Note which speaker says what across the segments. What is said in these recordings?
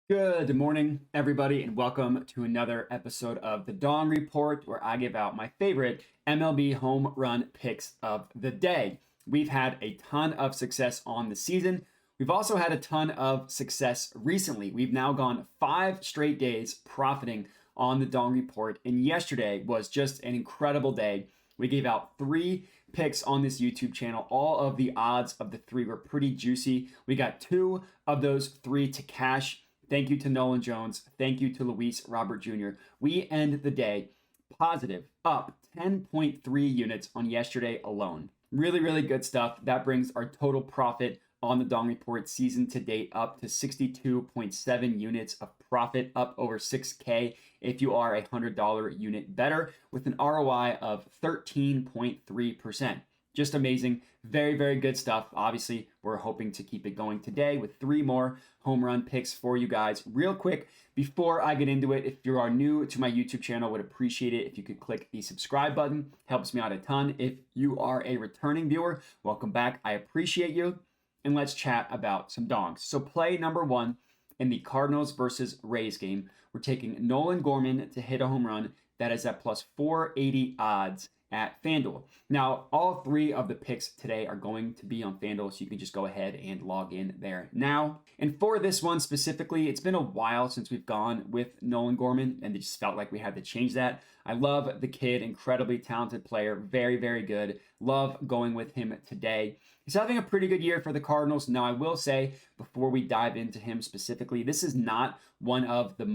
Speaker 1: Good morning, everybody, and welcome to another episode of the Dawn Report, where I give out my favorite MLB home run picks of the day. We've had a ton of success on the season. We've also had a ton of success recently. We've now gone 5 straight days profiting on the Dawn Report, and yesterday was just an incredible day. We gave out 3 picks on this YouTube channel. All of the odds of the 3 were pretty juicy. We got 2 of those 3 to cash. Thank you to Nolan Jones. Thank you to Luis Robert Jr. We end the day positive, up 10.3 units on yesterday alone. Really, really good stuff. That brings our total profit on the Dawn Report season to date up to 62.7 units of profit, up over 6K if you are a $100 unit bettor, with an ROI of 13.3%. Just amazing. Very, very good stuff. Obviously, we're hoping to keep it going today with 3 more home run picks for you guys. Real quick, before I get into it, if you are new to my YouTube channel, would appreciate it if you could click the subscribe button. Helps me out a ton. If you are a returning viewer, welcome back. I appreciate you. And let's chat about some dongs. So play number 1 in the Cardinals versus Rays game. We're taking Nolan Gorman to hit a home run. That is at plus 480 odds at FanDuel. Now, all 3 of the picks today are going to be on FanDuel, so you can just go ahead and log in there now. And for this one specifically, it's been a while since we've gone with Nolan Gorman, and it just felt like we had to change that. I love the kid, incredibly talented player, very, very good. Love going with him today. He's having a pretty good year for the Cardinals. Now, I will say, before we dive into him specifically, this is not one of the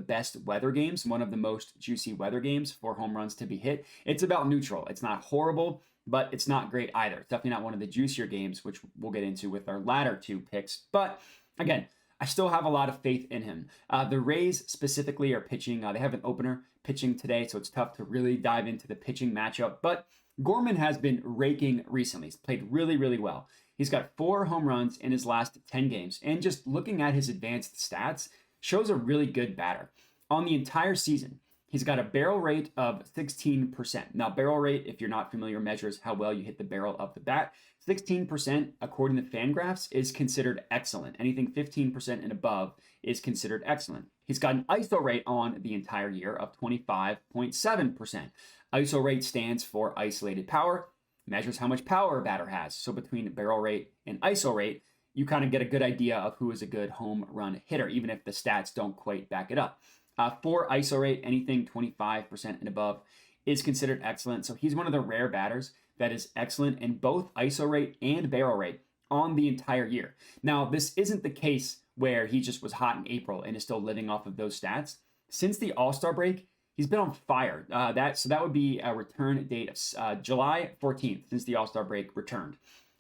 Speaker 1: best weather games, one of the most juicy weather games for home runs to be hit. It's about neutral. It's not horrible, but it's not great either. It's definitely not one of the juicier games, which we'll get into with our latter 2 picks. But again, I still have a lot of faith in him. The Rays specifically are pitching. They have an opener pitching today, so it's tough to really dive into the pitching matchup. But Gorman has been raking recently. He's played really, really well. He's got 4 home runs in his last 10 games. And just looking at his advanced stats shows a really good batter. On the entire season, he's got a barrel rate of 16%. Now, barrel rate, if you're not familiar, measures how well you hit the barrel of the bat. 16%, according to Fangraphs, is considered excellent. Anything 15% and above is considered excellent. He's got an ISO rate on the entire year of 25.7%. ISO rate stands for isolated power, measures how much power a batter has. So between barrel rate and ISO rate, you kind of get a good idea of who is a good home run hitter, even if the stats don't quite back it up. For ISO rate, anything 25% and above is considered excellent. So he's one of the rare batters that is excellent in both ISO rate and barrel rate on the entire year. Now, this isn't the case where he just was hot in April and is still living off of those stats. Since the All-Star break, he's been on fire. That would be a return date of July 14th, since the All-Star break returned.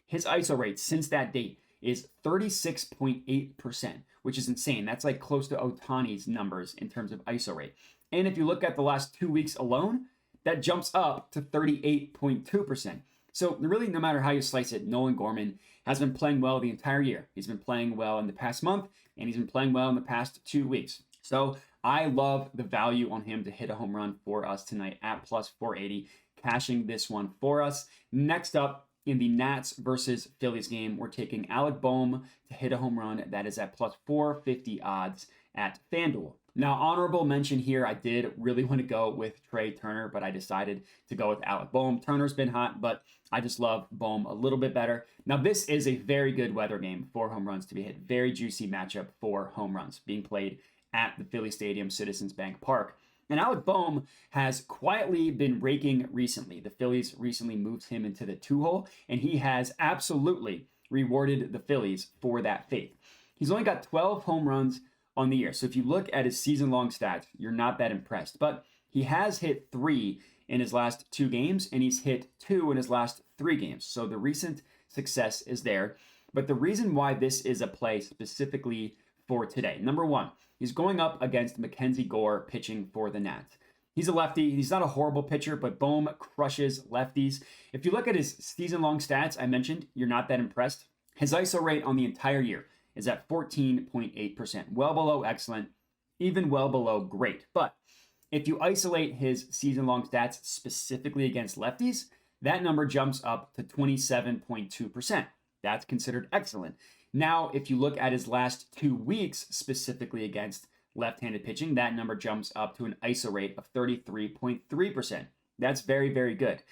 Speaker 1: His ISO rate since that date is 36.8%, which is insane. That's like close to Ohtani's numbers in terms of ISO rate. And if you look at the last 2 weeks alone, that jumps up to 38.2%. So really, no matter how you slice it, Nolan Gorman has been playing well the entire year. He's been playing well in the past month, and he's been playing well in the past 2 weeks. So I love the value on him to hit a home run for us tonight at plus 480, cashing this one for us. Next up, in the Nats versus Phillies game, we're taking Alec Bohm to hit a home run. That is at plus 450 odds at FanDuel. Now, honorable mention here, I did really want to go with Trey Turner, but I decided to go with Alec Bohm. Turner's been hot, but I just love Bohm a little bit better. Now, this is a very good weather game for home runs to be hit. Very juicy matchup for home runs being played at the Philly Stadium, Citizens Bank Park. And Alec Bohm has quietly been raking recently. The Phillies recently moved him into the 2-hole, and he has absolutely rewarded the Phillies for that faith. He's only got 12 home runs on the year. So if you look at his season-long stats, you're not that impressed. But he has hit 3 in his last 2 games, and he's hit 2 in his last 3 games. So the recent success is there. But the reason why this is a play specifically for today, number 1, he's going up against Mackenzie Gore pitching for the Nats. He's a lefty. He's not a horrible pitcher, but Bohm crushes lefties. If you look at his season-long stats, I mentioned, you're not that impressed. His ISO rate on the entire year is at 14.8%, well below excellent, even well below great. But if you isolate his season-long stats specifically against lefties, that number jumps up to 27.2%. That's considered excellent. Now, if you look at his last 2 weeks, specifically against left-handed pitching, that number jumps up to an ISO rate of 33.3%. That's very, very good.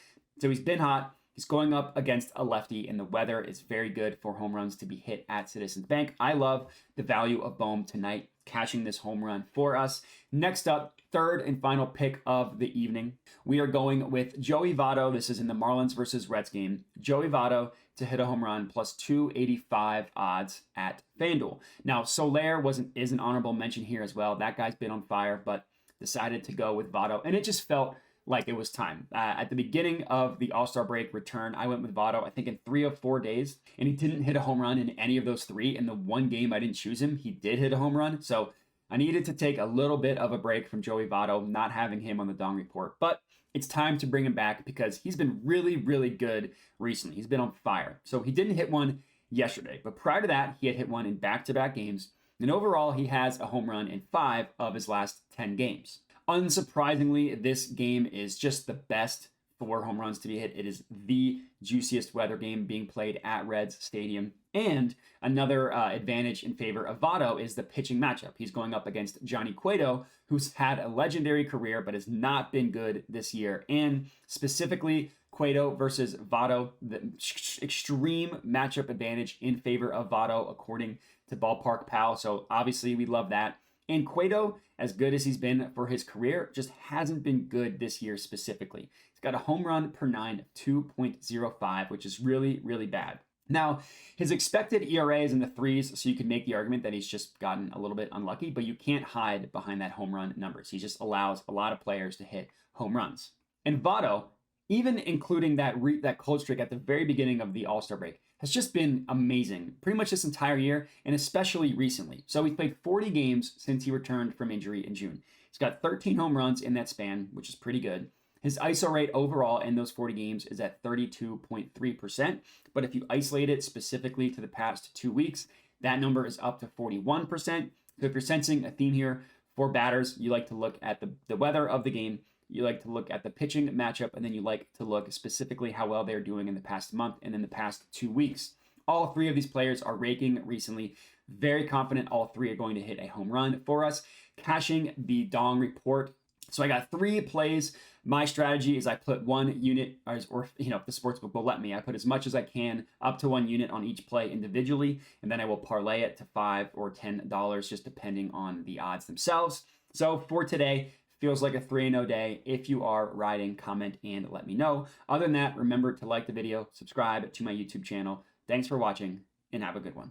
Speaker 1: So he's been hot. He's going up against a lefty, and the weather is very good for home runs to be hit at Citizens Bank. I love the value of Bohm tonight, catching this home run for us. Next up, third and final pick of the evening, we are going with Joey Votto. This is in the Marlins versus Reds game. Joey Votto to hit a home run plus 285 odds at FanDuel. Now, Soler is an honorable mention here as well. That guy's been on fire, but decided to go with Votto, and it just felt like it was time. At the beginning of the All-Star break return, I went with Votto, I think in 3 of 4 days, and he didn't hit a home run in any of those 3. In the one game I didn't choose him, he did hit a home run. So I needed to take a little bit of a break from Joey Votto, not having him on the Dong Report. But it's time to bring him back because he's been really, really good recently. He's been on fire. So he didn't hit one yesterday, but prior to that, he had hit one in back-to-back games. And overall, he has a home run in 5 of his last 10 games. Unsurprisingly, this game is just the best for home runs to be hit. It is the juiciest weather game being played at Reds Stadium. And another advantage in favor of Votto is the pitching matchup. He's going up against Johnny Cueto, who's had a legendary career but has not been good this year. And specifically, Cueto versus Votto, the extreme matchup advantage in favor of Votto, according to Ballpark Pal. So obviously, we love that. And Cueto, as good as he's been for his career, just hasn't been good this year specifically. He's got a home run per 9 of 2.05, which is really, really bad. Now, his expected ERA is in the 3s, so you can make the argument that he's just gotten a little bit unlucky, but you can't hide behind that home run numbers. He just allows a lot of players to hit home runs. And Votto, even including that cold streak at the very beginning of the All-Star break, has just been amazing pretty much this entire year, and especially recently. So he's played 40 games since he returned from injury in June. He's got 13 home runs in that span, which is pretty good. His ISO rate overall in those 40 games is at 32.3%, but if you isolate it specifically to the past 2 weeks, that number is up to 41%. So if you're sensing a theme here for batters, you like to look at the weather of the game, you like to look at the pitching matchup, and then you like to look specifically how well they're doing in the past month and in the past 2 weeks. All 3 of these players are raking recently. Very confident all 3 are going to hit a home run for us. Cashing the Dong Report. So I got 3 plays. My strategy is I put 1 unit, or if the sportsbook will let me, I put as much as I can up to 1 unit on each play individually, and then I will parlay it to $5 or $10, just depending on the odds themselves. So for today, feels like a 3-0 day. If you are riding, comment and let me know. Other than that, remember to like the video, subscribe to my YouTube channel. Thanks for watching, and have a good one.